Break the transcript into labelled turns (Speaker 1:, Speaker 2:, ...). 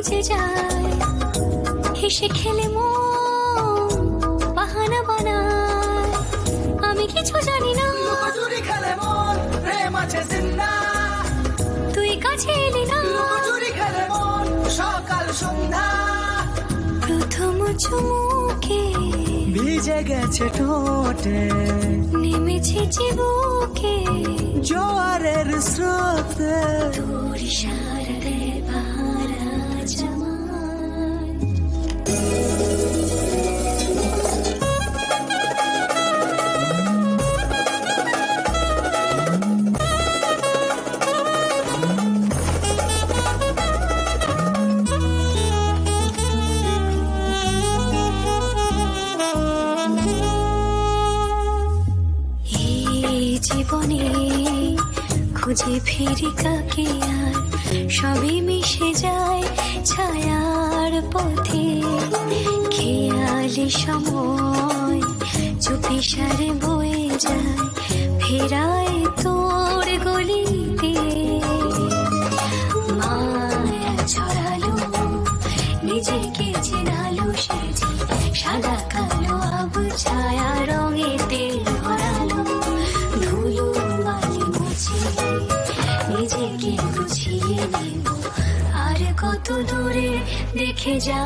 Speaker 1: বেঁচে যায়। হেসে খেলে মন বাহানা বানায়, আমি কিছু জানি না।
Speaker 2: লুকোচুরি খেলে মন প্রেম আছে জিন্দা,
Speaker 1: তুই কাছে এলি না।
Speaker 2: লুকোচুরি খেলে মন সকাল সন্ধ্যা,
Speaker 1: প্রথম চুমুকে
Speaker 2: ভিজে গেছে ঠোঁটে,
Speaker 1: নেমেছে চিবুকে
Speaker 2: জোয়ারের স্রোতে,
Speaker 1: তোর ইশারাতে বাহারা জমায়। জীবনে খুঁজে ফিরি কাকে আর, সবই মিশে যায় ছায়ার পথে। খেয়ালি সময় চুপি সারে বয়ে যায়, ফেরায় তোর গলিতে। মায়া ছড়ালো নিজেকে চেনালো সেজি, সাদা কালো আব ছায়া রঙেতে ভরালো। ধুলো বালি মুছিয়ে নিজেকে গুছিয়ে নেব, আর কত দূরে দেখে যা।